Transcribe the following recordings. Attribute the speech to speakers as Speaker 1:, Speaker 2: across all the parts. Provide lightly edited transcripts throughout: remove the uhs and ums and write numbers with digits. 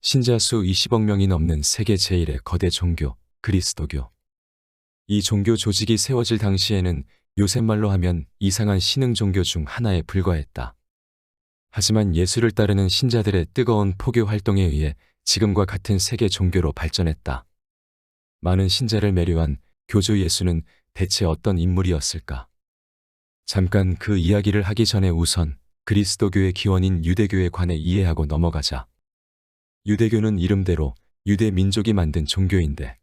Speaker 1: 신자 수 20억 명이 넘는 세계 제1의 거대 종교, 그리스도교. 이 종교 조직이 세워질 당시에는 요새 말로 하면 이상한 신흥 종교 중 하나에 불과했다. 하지만 예수를 따르는 신자들의 뜨거운 포교 활동에 의해 지금과 같은 세계 종교로 발전했다. 많은 신자를 매료한 교주 예수는 대체 어떤 인물이었을까? 잠깐 그 이야기를 하기 전에 우선 그리스도교의 기원인 유대교에 관해 이해하고 넘어가자. 유대교는 이름대로 유대 민족이 만든 종교인데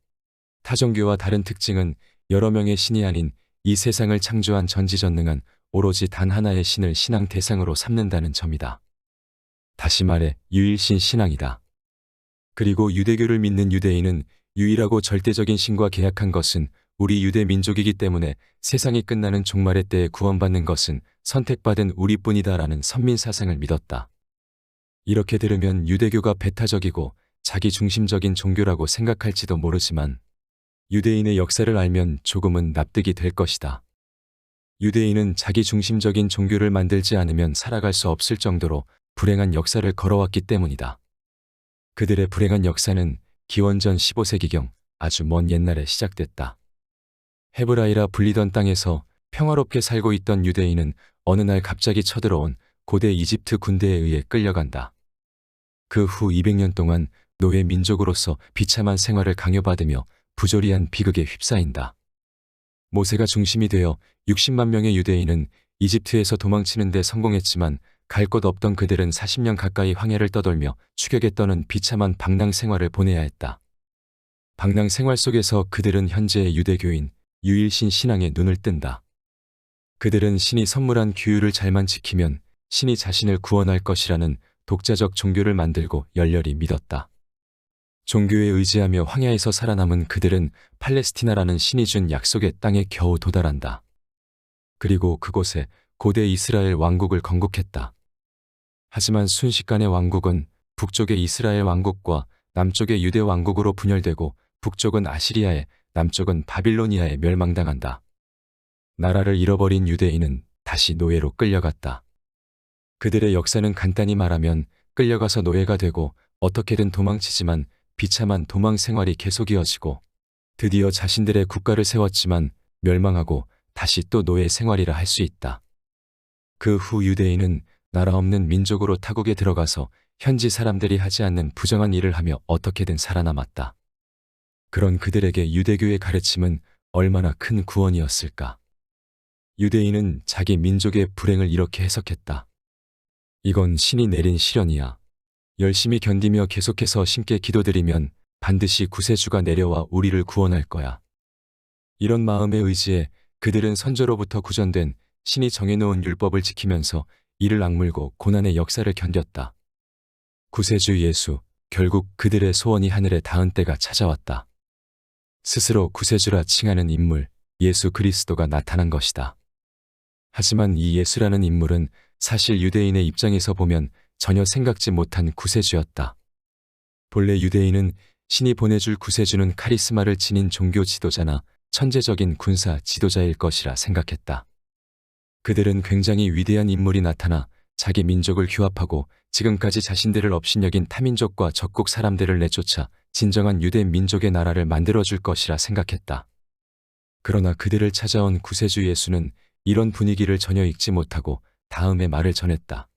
Speaker 1: 타종교와 다른 특징은 여러 명의 신이 아닌 이 세상을 창조한 전지전능한 오로지 단 하나의 신을 신앙 대상으로 삼는다는 점이다. 다시 말해 유일신 신앙이다. 그리고 유대교를 믿는 유대인은 유일하고 절대적인 신과 계약한 것은 우리 유대 민족이기 때문에 세상이 끝나는 종말의 때에 구원받는 것은 선택받은 우리뿐이다라는 선민 사상을 믿었다. 이렇게 들으면 유대교가 배타적이고 자기중심적인 종교라고 생각할지도 모르지만 유대인의 역사를 알면 조금은 납득이 될 것이다. 유대인은 자기중심적인 종교를 만들지 않으면 살아갈 수 없을 정도로 불행한 역사를 걸어왔기 때문이다. 그들의 불행한 역사는 기원전 15세기경 아주 먼 옛날에 시작됐다. 헤브라이라 불리던 땅에서 평화롭게 살고 있던 유대인은 어느 날 갑자기 쳐들어온 고대 이집트 군대에 의해 끌려간다. 그 후 200년 동안 노예 민족으로서 비참한 생활을 강요받으며 부조리한 비극에 휩싸인다. 모세가 중심이 되어 60만 명의 유대인은 이집트에서 도망치는 데 성공했지만 갈 곳 없던 그들은 40년 가까이 황야를 떠돌며 추격에 떠는 비참한 방랑 생활을 보내야 했다. 방랑 생활 속에서 그들은 현재의 유대교인 유일신 신앙에 눈을 뜬다. 그들은 신이 선물한 규율을 잘만 지키면 신이 자신을 구원할 것이라는 독자적 종교를 만들고 열렬히 믿었다. 종교에 의지하며 황야에서 살아남은 그들은 팔레스티나라는 신이 준 약속의 땅에 겨우 도달한다. 그리고 그곳에 고대 이스라엘 왕국을 건국했다. 하지만 순식간에 왕국은 북쪽의 이스라엘 왕국과 남쪽의 유대 왕국으로 분열되고 북쪽은 아시리아에, 남쪽은 바빌로니아에 멸망당한다. 나라를 잃어버린 유대인은 다시 노예로 끌려갔다. 그들의 역사는 간단히 말하면 끌려가서 노예가 되고 어떻게든 도망치지만 비참한 도망 생활이 계속 이어지고 드디어 자신들의 국가를 세웠지만 멸망하고 다시 또 노예 생활이라 할 수 있다. 그 후 유대인은 나라 없는 민족으로 타국에 들어가서 현지 사람들이 하지 않는 부정한 일을 하며 어떻게든 살아남았다. 그런 그들에게 유대교의 가르침은 얼마나 큰 구원이었을까. 유대인은 자기 민족의 불행을 이렇게 해석했다. 이건 신이 내린 시련이야. 열심히 견디며 계속해서 신께 기도드리면 반드시 구세주가 내려와 우리를 구원할 거야. 이런 마음의 의지에 그들은 선조로부터 구전된 신이 정해놓은 율법을 지키면서 이를 악물고 고난의 역사를 견뎠다. 구세주 예수, 결국 그들의 소원이 하늘에 닿은 때가 찾아왔다. 스스로 구세주라 칭하는 인물, 예수 그리스도가 나타난 것이다. 하지만 이 예수라는 인물은 사실 유대인의 입장에서 보면 전혀 생각지 못한 구세주였다. 본래 유대인은 신이 보내줄 구세주는 카리스마를 지닌 종교 지도자나 천재적인 군사 지도자일 것이라 생각했다. 그들은 굉장히 위대한 인물이 나타나 자기 민족을 규합하고 지금까지 자신들을 업신여긴 타민족과 적국 사람들을 내쫓아 진정한 유대 민족의 나라를 만들어줄 것이라 생각했다. 그러나 그들을 찾아온 구세주 예수는 이런 분위기를 전혀 읽지 못하고 다음의 말을 전했다.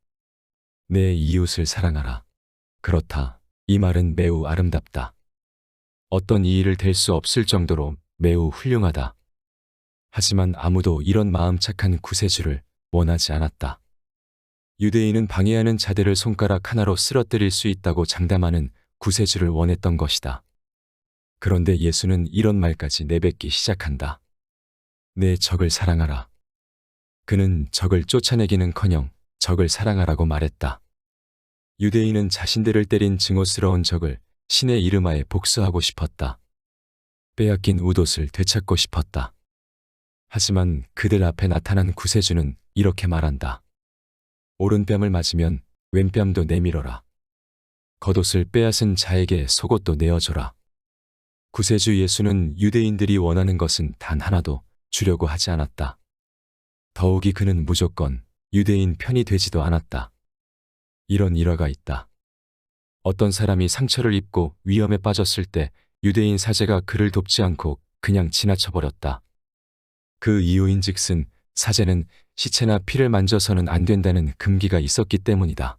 Speaker 1: 내 이웃을 사랑하라. 그렇다. 이 말은 매우 아름답다. 어떤 이의를 댈 수 없을 정도로 매우 훌륭하다. 하지만 아무도 이런 마음 착한 구세주를 원하지 않았다. 유대인은 방해하는 자들을 손가락 하나로 쓰러뜨릴 수 있다고 장담하는 구세주를 원했던 것이다. 그런데 예수는 이런 말까지 내뱉기 시작한다. 내 적을 사랑하라. 그는 적을 쫓아내기는커녕 적을 사랑하라고 말했다. 유대인은 자신들을 때린 증오스러운 적을 신의 이름하에 복수하고 싶었다. 빼앗긴 우옷을 되찾고 싶었다. 하지만 그들 앞에 나타난 구세주는 이렇게 말한다. 오른뺨을 맞으면 왼뺨도 내밀어라. 겉옷을 빼앗은 자에게 속옷도 내어줘라. 구세주 예수는 유대인들이 원하는 것은 단 하나도 주려고 하지 않았다. 더욱이 그는 무조건 유대인 편이 되지도 않았다. 이런 일화가 있다. 어떤 사람이 상처를 입고 위험에 빠졌을 때 유대인 사제가 그를 돕지 않고 그냥 지나쳐버렸다. 그 이유인즉슨 사제는 시체나 피를 만져서는 안 된다는 금기가 있었기 때문이다.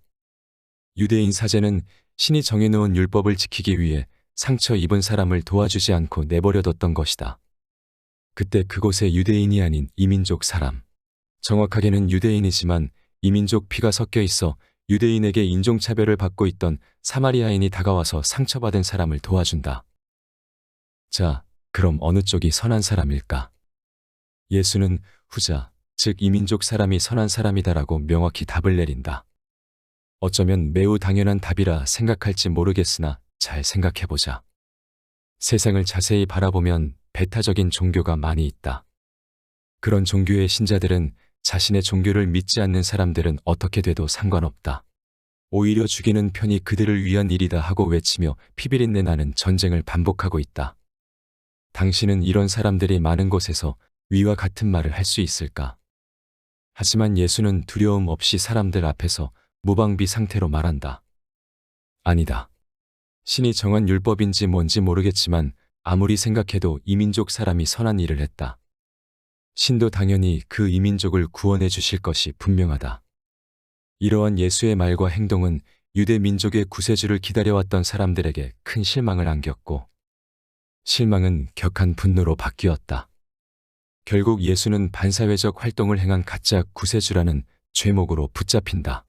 Speaker 1: 유대인 사제는 신이 정해놓은 율법을 지키기 위해 상처 입은 사람을 도와주지 않고 내버려뒀던 것이다. 그때 그곳에 유대인이 아닌 이민족 사람, 정확하게는 유대인이지만 이민족 피가 섞여 있어 유대인에게 인종차별을 받고 있던 사마리아인이 다가와서 상처받은 사람을 도와준다. 자, 그럼 어느 쪽이 선한 사람일까? 예수는 후자, 즉 이민족 사람이 선한 사람이다라고 명확히 답을 내린다. 어쩌면 매우 당연한 답이라 생각할지 모르겠으나 잘 생각해보자. 세상을 자세히 바라보면 배타적인 종교가 많이 있다. 그런 종교의 신자들은 자신의 종교를 믿지 않는 사람들은 어떻게 돼도 상관없다. 오히려 죽이는 편이 그들을 위한 일이다 하고 외치며 피비린내 나는 전쟁을 반복하고 있다. 당신은 이런 사람들이 많은 곳에서 위와 같은 말을 할 수 있을까? 하지만 예수는 두려움 없이 사람들 앞에서 무방비 상태로 말한다. 아니다. 신이 정한 율법인지 뭔지 모르겠지만 아무리 생각해도 이민족 사람이 선한 일을 했다. 신도 당연히 그 이민족을 구원해 주실 것이 분명하다. 이러한 예수의 말과 행동은 유대 민족의 구세주를 기다려왔던 사람들에게 큰 실망을 안겼고, 실망은 격한 분노로 바뀌었다. 결국 예수는 반사회적 활동을 행한 가짜 구세주라는 죄목으로 붙잡힌다.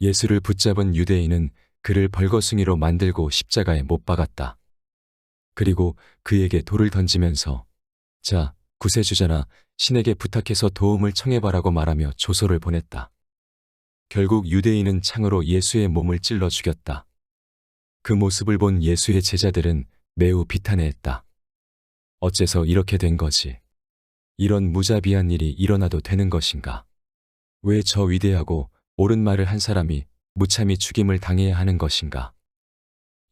Speaker 1: 예수를 붙잡은 유대인은 그를 벌거숭이로 만들고 십자가에 못 박았다. 그리고 그에게 돌을 던지면서 자, 구세주잖아. 신에게 부탁해서 도움을 청해봐라고 말하며 조소를 보냈다. 결국 유대인은 창으로 예수의 몸을 찔러 죽였다. 그 모습을 본 예수의 제자들은 매우 비탄해했다. 어째서 이렇게 된 거지? 이런 무자비한 일이 일어나도 되는 것인가? 왜 저 위대하고 옳은 말을 한 사람이 무참히 죽임을 당해야 하는 것인가?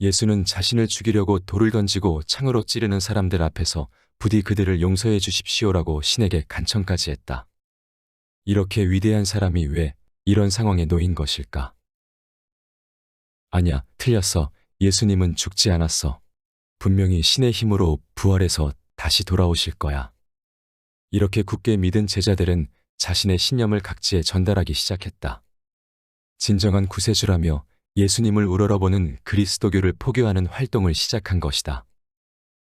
Speaker 1: 예수는 자신을 죽이려고 돌을 던지고 창으로 찌르는 사람들 앞에서 부디 그들을 용서해 주십시오라고 신에게 간청까지 했다. 이렇게 위대한 사람이 왜 이런 상황에 놓인 것일까? 아니야, 틀렸어. 예수님은 죽지 않았어. 분명히 신의 힘으로 부활해서 다시 돌아오실 거야. 이렇게 굳게 믿은 제자들은 자신의 신념을 각지에 전달하기 시작했다. 진정한 구세주라며 예수님을 우러러보는 그리스도교를 포교하는 활동을 시작한 것이다.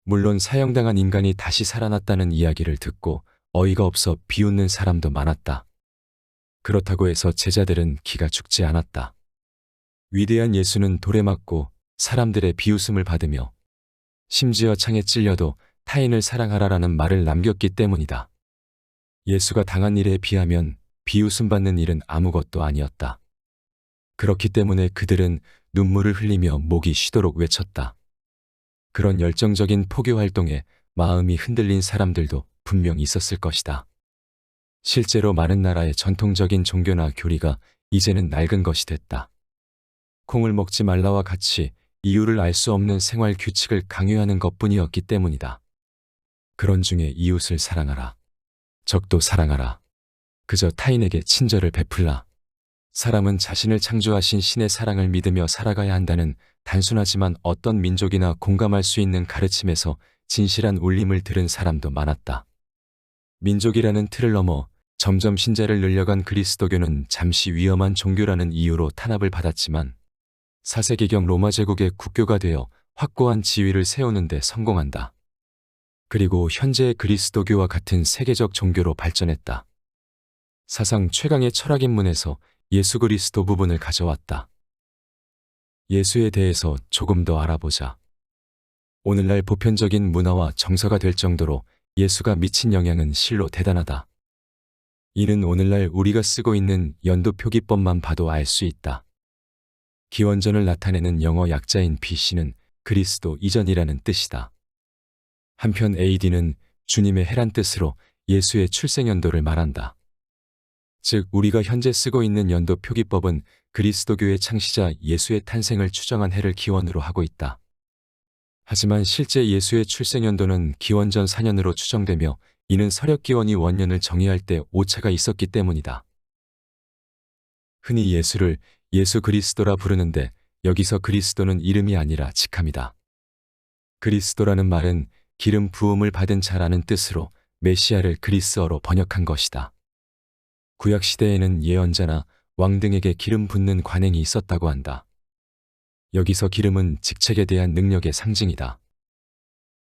Speaker 1: 물론 사형당한 인간이 다시 살아났다는 이야기를 듣고 어이가 없어 비웃는 사람도 많았다. 그렇다고 해서 제자들은 기가 죽지 않았다. 위대한 예수는 돌에 맞고 사람들의 비웃음을 받으며 심지어 창에 찔려도 타인을 사랑하라라는 말을 남겼기 때문이다. 예수가 당한 일에 비하면 비웃음 받는 일은 아무것도 아니었다. 그렇기 때문에 그들은 눈물을 흘리며 목이 쉬도록 외쳤다. 그런 열정적인 포교 활동에 마음이 흔들린 사람들도 분명 있었을 것이다. 실제로 많은 나라의 전통적인 종교나 교리가 이제는 낡은 것이 됐다. 콩을 먹지 말라와 같이 이유를 알 수 없는 생활 규칙을 강요하는 것뿐이었기 때문이다. 그런 중에 이웃을 사랑하라. 적도 사랑하라. 그저 타인에게 친절을 베풀라. 사람은 자신을 창조하신 신의 사랑을 믿으며 살아가야 한다는 단순하지만 어떤 민족이나 공감할 수 있는 가르침에서 진실한 울림을 들은 사람도 많았다. 민족이라는 틀을 넘어 점점 신자를 늘려간 그리스도교는 잠시 위험한 종교라는 이유로 탄압을 받았지만 4세기경 로마 제국의 국교가 되어 확고한 지위를 세우는 데 성공한다. 그리고 현재의 그리스도교와 같은 세계적 종교로 발전했다. 사상 최강의 철학 인문에서 예수 그리스도 부분을 가져왔다. 예수에 대해서 조금 더 알아보자. 오늘날 보편적인 문화와 정서가 될 정도로 예수가 미친 영향은 실로 대단하다. 이는 오늘날 우리가 쓰고 있는 연도 표기법만 봐도 알 수 있다. 기원전을 나타내는 영어 약자인 BC는 그리스도 이전이라는 뜻이다. 한편 AD는 주님의 해란 뜻으로 예수의 출생연도를 말한다. 즉 우리가 현재 쓰고 있는 연도 표기법은 그리스도교의 창시자 예수의 탄생을 추정한 해를 기원으로 하고 있다. 하지만 실제 예수의 출생연도는 기원전 4년으로 추정되며 이는 서력기원이 원년을 정의할 때 오차가 있었기 때문이다. 흔히 예수를 예수 그리스도라 부르는데 여기서 그리스도는 이름이 아니라 직함이다. 그리스도라는 말은 기름 부음을 받은 자라는 뜻으로 메시아를 그리스어로 번역한 것이다. 구약시대에는 예언자나 왕 등에게 기름 붓는 관행이 있었다고 한다. 여기서 기름은 직책에 대한 능력의 상징이다.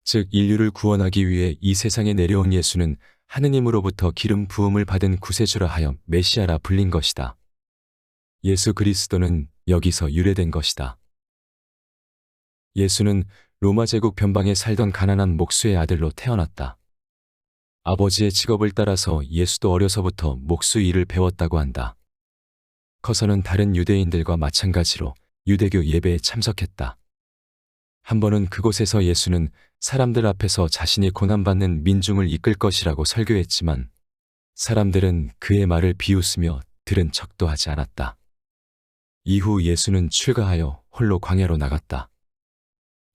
Speaker 1: 즉 인류를 구원하기 위해 이 세상에 내려온 예수는 하느님으로부터 기름 부음을 받은 구세주라 하여 메시아라 불린 것이다. 예수 그리스도는 여기서 유래된 것이다. 예수는 로마 제국 변방에 살던 가난한 목수의 아들로 태어났다. 아버지의 직업을 따라서 예수도 어려서부터 목수 일을 배웠다고 한다. 커서는 다른 유대인들과 마찬가지로 유대교 예배에 참석했다. 한 번은 그곳에서 예수는 사람들 앞에서 자신이 고난받는 민중을 이끌 것이라고 설교했지만 사람들은 그의 말을 비웃으며 들은 척도 하지 않았다. 이후 예수는 출가하여 홀로 광야로 나갔다.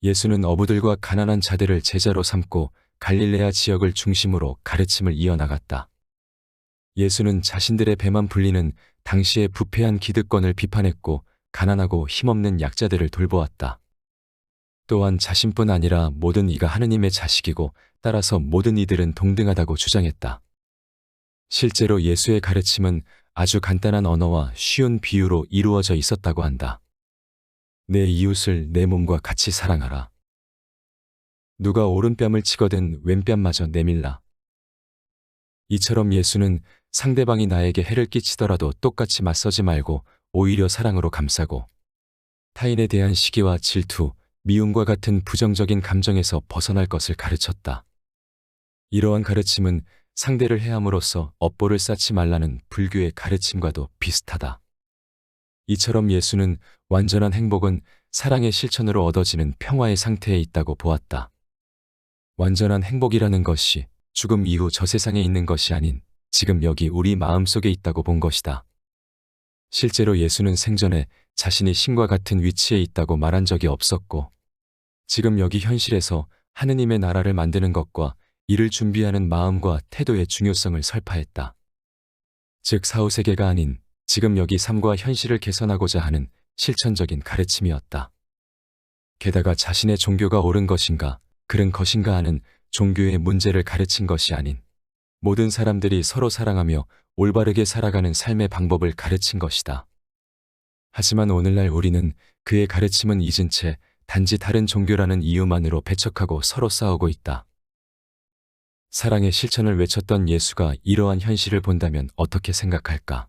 Speaker 1: 예수는 어부들과 가난한 자들을 제자로 삼고 갈릴레아 지역을 중심으로 가르침을 이어나갔다. 예수는 자신들의 배만 불리는 당시의 부패한 기득권을 비판했고 가난하고 힘없는 약자들을 돌보았다. 또한 자신뿐 아니라 모든 이가 하느님의 자식이고 따라서 모든 이들은 동등하다고 주장했다. 실제로 예수의 가르침은 아주 간단한 언어와 쉬운 비유로 이루어져 있었다고 한다. 내 이웃을 내 몸과 같이 사랑하라. 누가 오른뺨을 치거든 왼뺨마저 내밀라. 이처럼 예수는 상대방이 나에게 해를 끼치더라도 똑같이 맞서지 말고 오히려 사랑으로 감싸고 타인에 대한 시기와 질투, 미움과 같은 부정적인 감정에서 벗어날 것을 가르쳤다. 이러한 가르침은 상대를 해함으로써 업보를 쌓지 말라는 불교의 가르침과도 비슷하다. 이처럼 예수는 완전한 행복은 사랑의 실천으로 얻어지는 평화의 상태에 있다고 보았다. 완전한 행복이라는 것이 죽음 이후 저 세상에 있는 것이 아닌 지금 여기 우리 마음속에 있다고 본 것이다. 실제로 예수는 생전에 자신이 신과 같은 위치에 있다고 말한 적이 없었고 지금 여기 현실에서 하느님의 나라를 만드는 것과 이를 준비하는 마음과 태도의 중요성을 설파했다. 즉 사후세계가 아닌 지금 여기 삶과 현실을 개선하고자 하는 실천적인 가르침이었다. 게다가 자신의 종교가 옳은 것인가 그른 것인가 하는 종교의 문제를 가르친 것이 아닌 모든 사람들이 서로 사랑하며 올바르게 살아가는 삶의 방법을 가르친 것이다. 하지만 오늘날 우리는 그의 가르침은 잊은 채 단지 다른 종교라는 이유만으로 배척하고 서로 싸우고 있다. 사랑의 실천을 외쳤던 예수가 이러한 현실을 본다면 어떻게 생각할까?